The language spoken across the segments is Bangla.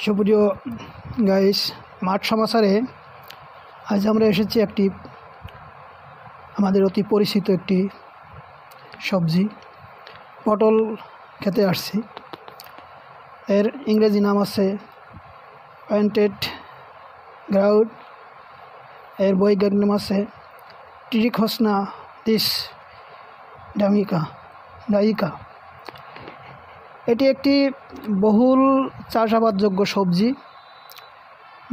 সুপ্রিয় গাইস, মাঠ সমাচারে আজ আমরা এসেছি একটি আমাদের অতি পরিচিত একটি সবজি পটল খেতে আসছি। এর ইংরেজি নাম আছে পয়েন্টেড গ্রাউড। এর বৈজ্ঞানিক নাম আছে ট্রিখোসনা দিস ডাইকা। এটি একটি বহুল চাষাবাদযোগ্য সবজি।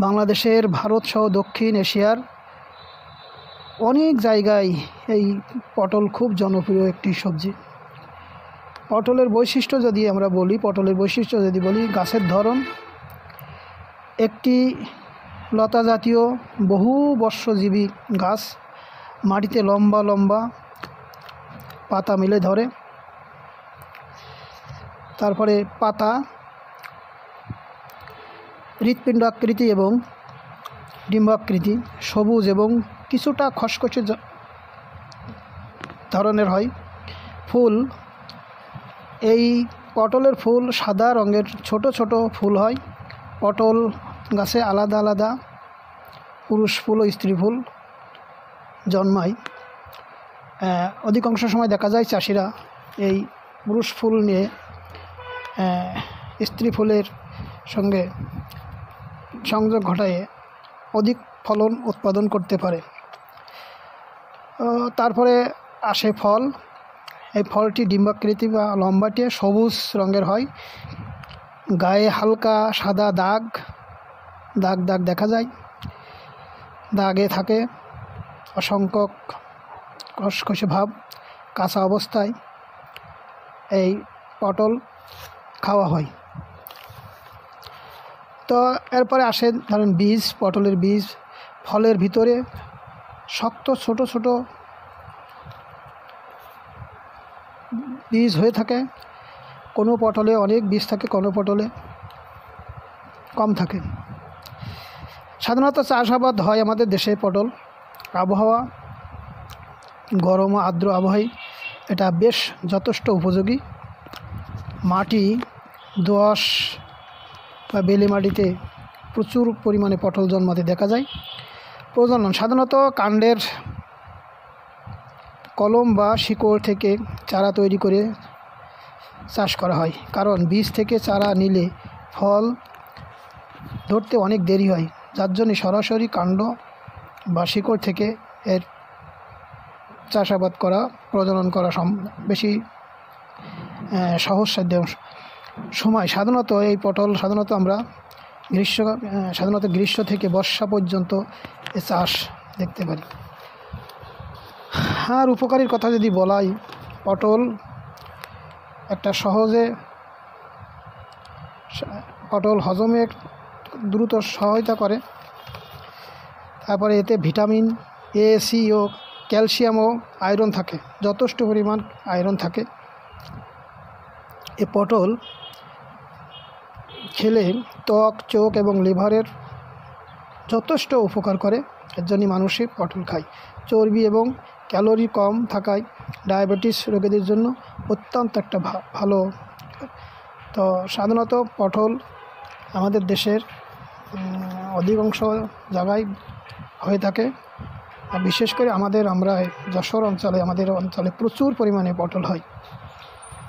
বাংলাদেশের, ভারত সহ দক্ষিণ এশিয়ার অনেক জায়গায় এই পটল খুব জনপ্রিয় একটি সবজি। পটলের বৈশিষ্ট্য যদি বলি, গাছের ধরন একটি লতা জাতীয় বহু বর্ষজীবী গাছ, মাটিতে লম্বা লম্বা পাতা মেলে ধরে। তারপরে পাতা হৃৎপিণ্ড আকৃতি এবং ডিম্বাকৃতি, সবুজ এবং কিছুটা খসখসে ধরনের হয়। ফুল, এই পটলের ফুল সাদা রঙের ছোট ছোট ফুল হয়। পটল গাছে আলাদা আলাদা পুরুষ ফুল ও স্ত্রী ফুল জন্মায়। অধিকাংশ সময় দেখা যায় চাষিরা এই পুরুষ ফুল নিয়ে স্ত্রী ফুলের সঙ্গে সংযোগ ঘটায় অধিক ফলন উৎপাদন করতে পারে। তারপরে আসে ফল। এই ফলটি ডিম্বাকৃতি বা লম্বাটে সবুজ রঙের হয়। গায়ে হালকা সাদা দাগ দেখা যায়। দাগে থাকে অসংখ্য খসখসে ভাব। কাঁচা অবস্থায় এই পটল খাওয়া হয়। তো এরপরে আসে ধরেন বীজ, পটলের বীজ। ফলের ভিতরে শক্ত ছোট ছোট বীজ হয়ে থাকে। কোনো পটলে অনেক বীজ থাকে, কোনো পটলে কম থাকে। সাধারণত চাষাবাদ হয় আমাদের দেশে পটল। আবহাওয়া গরম ও আর্দ্র আবহাওয়ায় এটা বেশ যথেষ্ট উপযোগী। মাটি দোআঁশ বা বেলে মাটিতে প্রচুর পরিমাণে পটল জন্মাতে দেখা যায়। প্রজনন সাধারণত কাণ্ডের কলম বা শিকড় থেকে চারা তৈরি করে চাষ করা হয়, কারণ বীজ থেকে চারা নিলে ফল ধরতে অনেক দেরি হয়, যার জন্য সরাসরি কাণ্ড বা শিকড় থেকে এর চাষাবাদ করা, প্রজনন করা বেশি সহজসাধ্য সময়। সাধারণত এই পটল আমরা গ্রীষ্ম থেকে বর্ষা পর্যন্ত এ চাষ দেখতে পারি। আর উপকারীর কথা যদি বলাই, পটল একটা পটল হজমে দ্রুত সহায়তা করে। তারপরে এতে ভিটামিন এ, সি ও ক্যালসিয়াম ও আয়রন থাকে, যথেষ্ট পরিমাণ আয়রন থাকে। এ পটল খেলে ত্বক, চোখ এবং লিভারের যথেষ্ট উপকার করে। এর জন্য মানুষই পটল খায়। চর্বি এবং ক্যালোরি কম থাকায় ডায়াবেটিস রোগীদের জন্য অত্যন্ত একটা ভালো। তো সাধারণত পটল আমাদের দেশের অধিকাংশ জায়গায় হয়ে থাকে। আর বিশেষ করে আমরা যশোর অঞ্চলে, আমাদের অঞ্চলে প্রচুর পরিমাণে পটল হয়।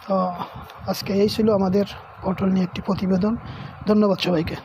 তো আজকে এই ছিল আমাদের পটল নিয়ে একটি প্রতিবেদন। ধন্যবাদ সবাইকে।